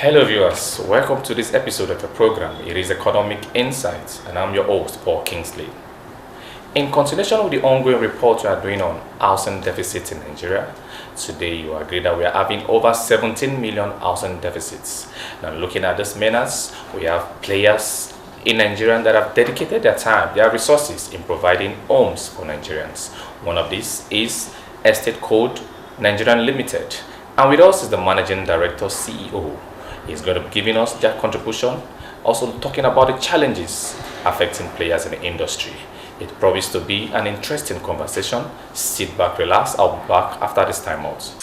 Hello viewers, welcome to this episode of the program. It is Economic Insights and I'm your host, Paul Kingsley. In continuation with the ongoing report we are doing on housing deficits in Nigeria, today you agree that we are having over 17 million housing deficits. Now looking at this menace, we have players in Nigeria that have dedicated their time, their resources in providing homes for Nigerians. One of these is Estate Code Nig Ltd. And with us is the Managing Director, CEO. He's going to be giving us their contribution, also talking about the challenges affecting players in the industry. It promises to be an interesting conversation. Sit back, relax. I'll be back after this time out.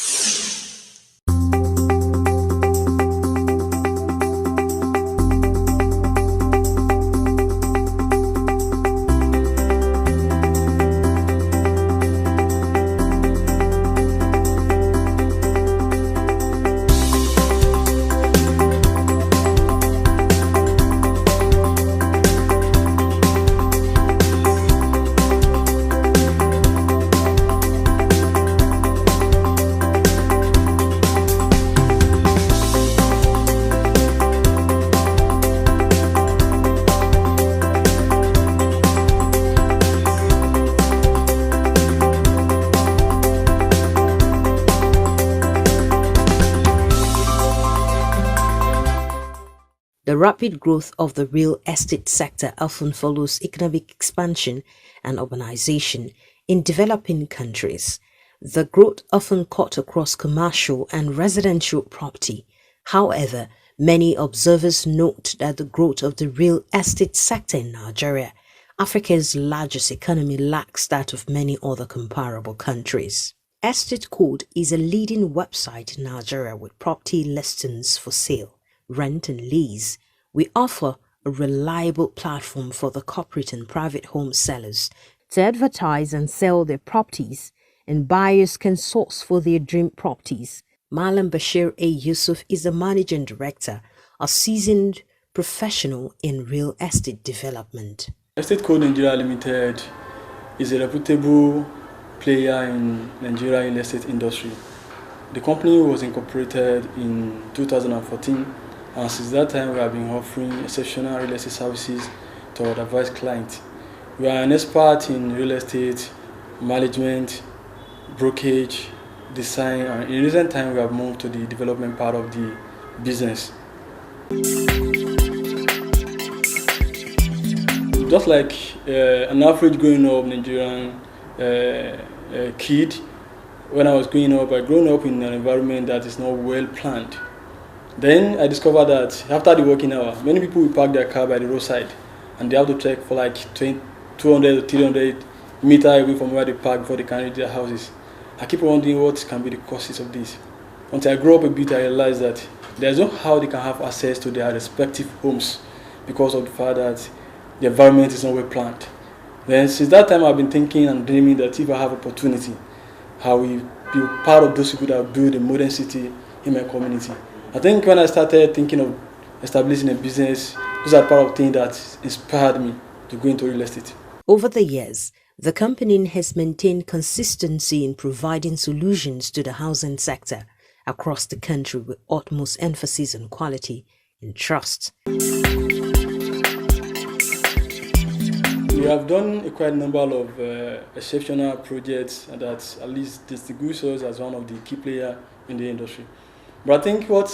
The rapid growth of the real estate sector often follows economic expansion and urbanization in developing countries. The growth often cut across commercial and residential property. However, many observers note that the growth of the real estate sector in Nigeria, Africa's largest economy, lacks that of many other comparable countries. Estate Code is a leading website in Nigeria with property listings for sale, rent and lease. We offer a reliable platform for the corporate and private home sellers to advertise and sell their properties, and buyers can source for their dream properties. Malam Bashir A. Yusuf is the managing director, a seasoned professional in real estate development. Estate Code Nig Ltd is a reputable player in Nigeria real estate industry. The company was incorporated in 2014. And since that time, we have been offering exceptional real estate services to our advice clients. We are an expert in real estate management, brokerage, design, and in recent time, we have moved to the development part of the business. Just like an average growing up Nigerian kid, when I was growing up, I grew up in an environment that is not well planned. Then I discovered that after the working hour, many people will park their car by the roadside and they have to trek for like 200 or 300 meters away from where they park before they can reach their houses. I keep wondering what can be the causes of this. Until I grew up a bit, I realized that there's no how they can have access to their respective homes because of the fact that the environment is not well planned. Then since that time, I've been thinking and dreaming that if I have opportunity, I will be part of those people that build a modern city in my community. I think when I started thinking of establishing a business, those are part of things that inspired me to go into real estate. Over the years, the company has maintained consistency in providing solutions to the housing sector across the country with utmost emphasis on quality and trust. We have done a quite number of exceptional projects that at least distinguish us as one of the key players in the industry. But I think what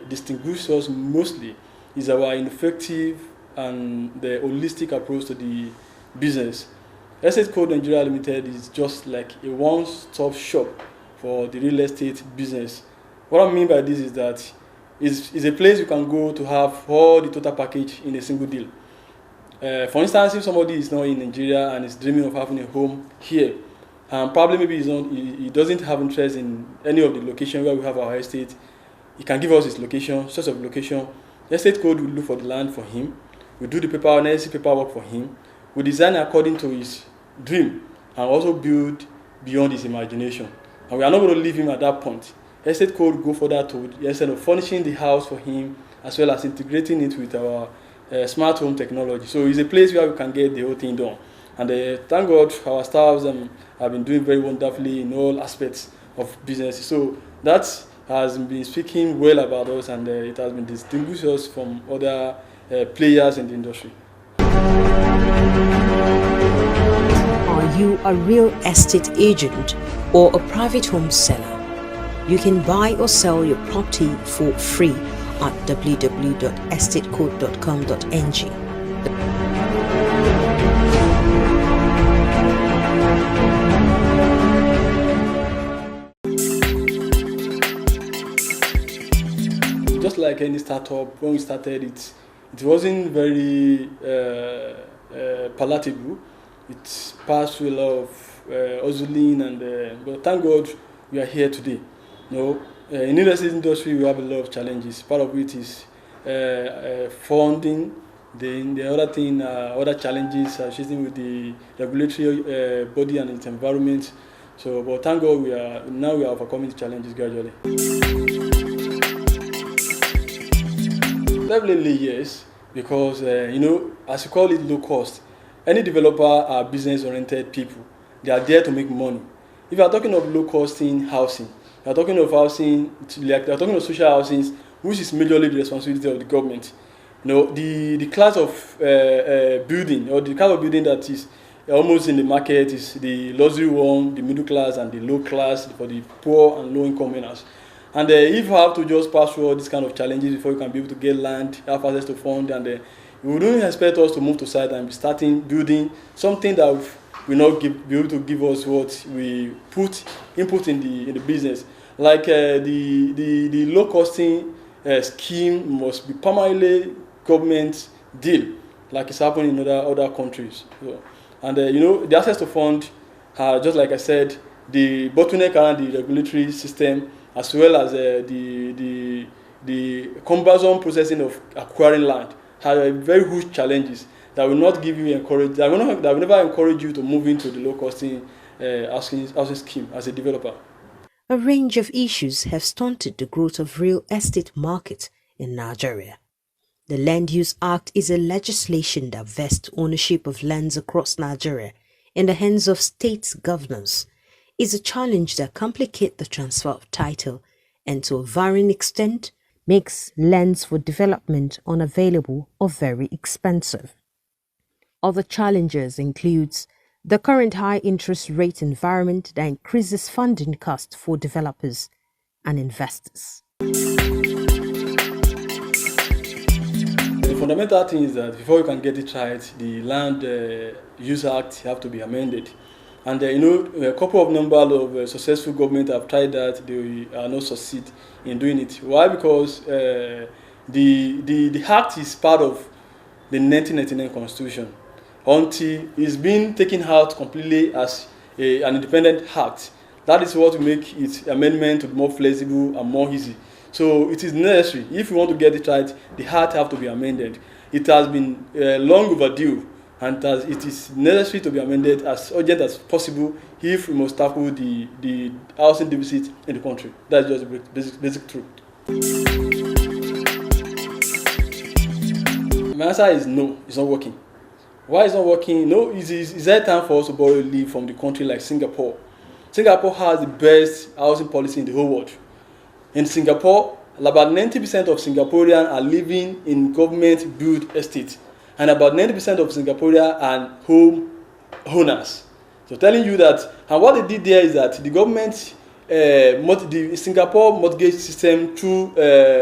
distinguishes us mostly is our ineffective and the holistic approach to the business. Estate Code Nig Ltd is just like a one-stop shop for the real estate business. What I mean by this is that it's a place you can go to have all the total package in a single deal. For instance, if somebody is not in Nigeria and is dreaming of having a home here, probably maybe he doesn't have interest in any of the location where we have our estate. He can give us his location, source of location. The estate code will look for the land for him. We do the necessary paperwork for him. We design according to his dream and also build beyond his imagination. And we are not going to leave him at that point. Estate code will go further to the extent of furnishing the house for him as well as integrating it with our smart home technology. So it's a place where we can get the whole thing done. And thank God our staffs have been doing very wonderfully in all aspects of business. So that has been speaking well about us, and it has been distinguished us from other players in the industry. Are you a real estate agent or a private home seller? You can buy or sell your property for free at www.estatecode.com.ng. Just like any startup, when we started it wasn't very palatable. It passed through a lot of hustling, but thank God we are here today. In the real estate industry, we have a lot of challenges. Part of it is funding. Then the other thing, other challenges associated with the regulatory body and its environment. But thank God we are overcoming the challenges gradually. Definitely yes, because as you call it, low cost. Any developer are business-oriented people. They are there to make money. If you are talking of low-cost housing, you are talking of housing, you are talking of social housing, which is majorly the responsibility of the government. The class of building, or the kind of building that is almost in the market, is the luxury one, the middle class, and the low class for the poor and low-income earners. And if you have to just pass through all these kind of challenges before you can be able to get land, have access to funds, and you wouldn't expect us to move to site and be starting building something that will not be able to give us what we input in the business. Like the low costing scheme must be permanently government deal, like it's happening in other countries. And the access to fund, just like I said, the bottleneck around the regulatory system, as well as the cumbersome processing of acquiring land, have very huge challenges that will not give you that will never encourage you to move into the low costing housing scheme as a developer. A range of issues have stunted the growth of real estate market in Nigeria. The Land Use Act is a legislation that vests ownership of lands across Nigeria in the hands of state governors. It's a challenge that complicates the transfer of title and to a varying extent makes lands for development unavailable or very expensive. Other challenges includes the current high interest rate environment that increases funding costs for developers and investors. The fundamental thing is that before you can get it right, the Land Use Act have to be amended. And a couple of number of successful governments have tried that, they are not succeed in doing it. Why? Because the act is part of the 1999 Constitution until it's been taken out completely as an independent act. That is what will make its amendment to be more flexible and more easy. So it is necessary. If you want to get it right, the act have to be amended. It has been long overdue, and it is necessary to be amended as urgent as possible if we must tackle the housing deficit in the country. That's just the basic truth. My answer is no, it's not working. Why it's not working? No, it's that time for us to borrow leave from the country like Singapore. Singapore has the best housing policy in the whole world. In Singapore, about 90% of Singaporeans are living in government-built estates, and about 90% of Singaporeans are home owners. So telling you that, and what they did there is that the government, the Singapore mortgage system through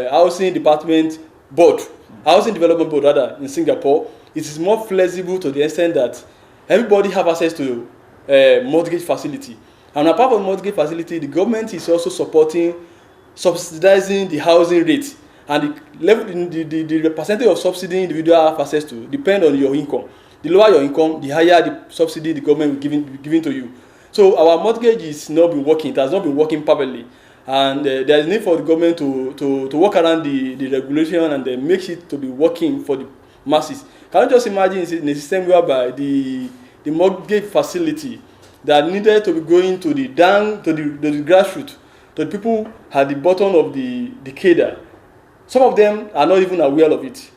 housing development board rather, in Singapore, it is more flexible to the extent that everybody have access to mortgage facility. And apart from mortgage facility, the government is also subsidizing the housing rate, and the percentage of subsidy individual have access to depend on your income. The lower your income, the higher the subsidy the government will be giving to you. So our mortgage is not been working. It has not been working perfectly, and there is need for the government to work around the regulation and make it to be working for the masses. Can you just imagine in a system whereby the mortgage facility that needed to be going to the grassroots, to the people at the bottom of the cadre, some of them are not even aware of it.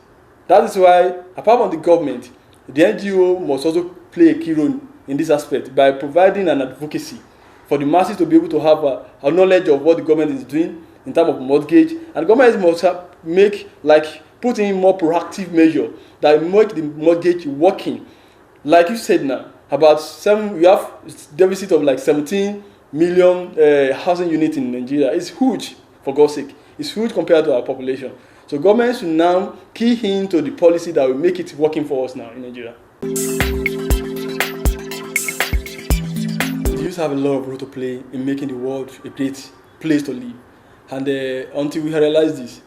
That is why, apart from the government, the NGO must also play a key role in this aspect by providing an advocacy for the masses to be able to have a knowledge of what the government is doing in terms of mortgage, and government must put in more proactive measure that make the mortgage working. Like you said now, we have deficit of like 17 million housing units in Nigeria. It's huge, for God's sake. It's huge compared to our population. So government should now key into the policy that will make it working for us now in Nigeria. We used to have a lot of role to play in making the world a great place to live. And until we realize this,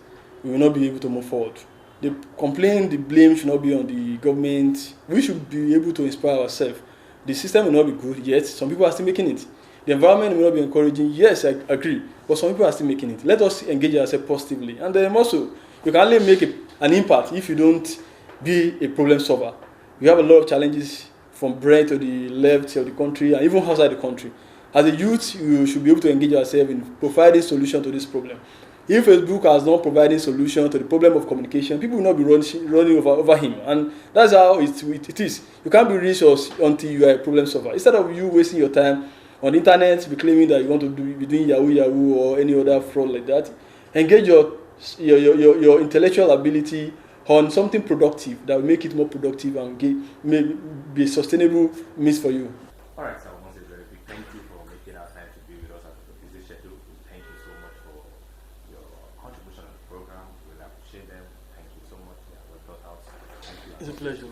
we will not be able to move forward. The complaint, the blame should not be on the government. We should be able to inspire ourselves. The system will not be good yet. Some people are still making it. The environment will not be encouraging. Yes, I agree. But some people are still making it. Let us engage ourselves positively. And then also, you can only make an impact if you don't be a problem solver. We have a lot of challenges from brain to the left of the country and even outside the country. As a youth, you should be able to engage yourself in providing solution to this problem. If Facebook has not provided solution to the problem of communication, people will not be running over him. And that's how it is. You can't be rich until you are a problem solver. Instead of you wasting your time on the internet, be claiming that you want to be doing Yahoo or any other fraud like that, engage your intellectual ability on something productive that will make it more productive and be a sustainable means for you. All right, so once again, thank you for making our time to be with us at the busy schedule. Thank you so much for your contribution on the program. We really appreciate them. Thank you so much. Yeah, well thought out. Thank you. It's a pleasure.